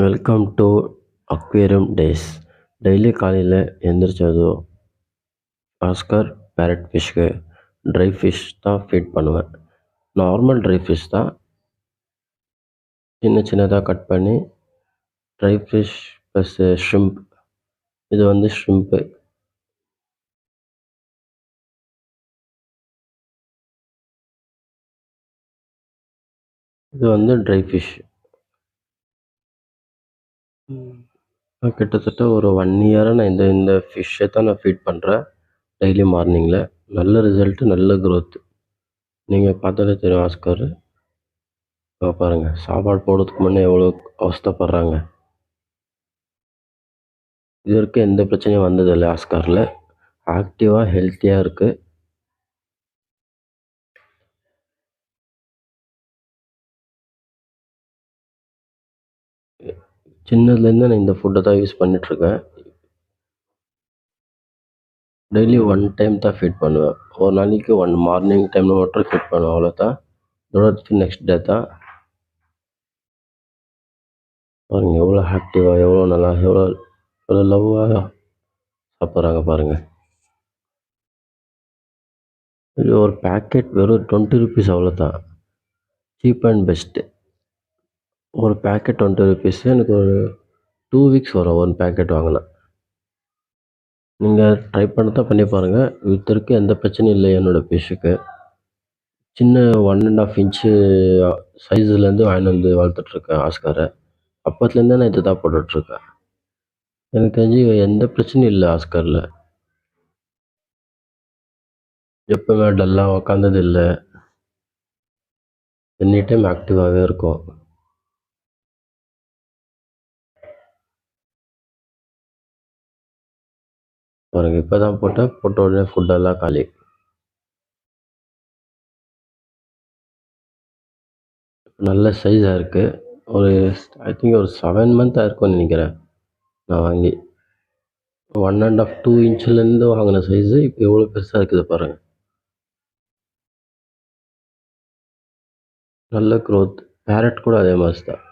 Welcome to aquarium days. Daily காலையில் எந்திரிச்சதும் Oscar farad ஃபிஷ்க்கு try fish தான் feet பண்ணுவேன். Normal try fish தான், சின்ன சின்னதாக கட் பண்ணி ட்ரை ஃபிஷ் ப்ளஸ் ஷ்ரிம்ப். இது வந்து ஷ்ரிம்ப்பு. இது வந்து ட்ரை ஃபிஷ். கிட்டத்தட்ட ஒரு 1 இயராக நான் இந்த ஃபிஷ்ஷை தான் நான் ஃபீட் பண்ணுறேன். டெய்லி மார்னிங்கில் நல்ல ரிசல்ட்டு, நல்ல க்ரோத். நீங்கள் பார்த்தாலே தெரியும் ஆஸ்கர். பாருங்கள், சாப்பாடு போடுறதுக்கு முன்னே எவ்வளோ அவஸ்தைப்படுறாங்க. இது வரைக்கும் எந்த பிரச்சனையும் வந்ததில்லை ஆஸ்காரில். ஆக்டிவாக ஹெல்த்தியாக இருக்குது. சின்னதுலேருந்து நான் இந்த ஃபுட்டை தான் யூஸ் பண்ணிகிட்ருக்கேன். டெய்லி 1 டைம் தான் ஃபீட் பண்ணுவேன். ஒரு நாளைக்கு 1 மார்னிங் டைமில் மட்டும் ஃபீட் பண்ணுவேன், அவ்வளோதான். தொடர்ந்து நெக்ஸ்ட் டே தான். பாருங்கள் எவ்வளோ ஆக்டிவாக, எவ்வளோ நல்லா, எவ்வளோ லவ்வாக சாப்பிட்றாங்க பாருங்கள். இது ஒரு பேக்கெட் வெறும் 20 ருபீஸ், அவ்வளோதான். Cheap and best. ஒரு பேக்கெட் 20 ருபீஸு. எனக்கு ஒரு 2 வீக்ஸ் வரும் ஒரு பேக்கெட் வாங்கினா. நீங்கள் ட்ரை பண்ண தான் பண்ணி பாருங்கள். இது வரைக்கும் எந்த பிரச்சனையும் இல்லை என்னோடய ஃபிஷ்ஷுக்கு. சின்ன 1 1/2 இன்ச்சு சைஸ்லேருந்து வாங்கிட்டு வந்து வளர்த்துட்ருக்கேன் ஆஸ்காரை. அப்போத்துலேருந்தே நான் இது தான் போட்டுட்ருக்கேன். எனக்கு தெரிஞ்சு எந்த பிரச்சனையும் இல்லை ஆஸ்காரில். எப்பவுமே டல்லாக உக்காந்தது இல்லை. எனி டைம் ஆக்டிவாகவே இருக்கும். பாருங்கள், இப்போ தான் போட்ட உடனே ஃபுட்டெல்லாம் காலி. நல்ல சைஸாக இருக்குது. ஒரு ஐ திங்க் ஒரு 7 மந்த் ஆயிருக்கும்னு நினைக்கிறேன் நான் வாங்கி. 1 1/2 2 இன்ச்சுலேருந்து வாங்கின சைஸு இப்போ எவ்வளோ பெருசாக இருக்குது பாருங்கள். நல்ல க்ரோத். பேரட் கூட அதே மாதிரி தான்.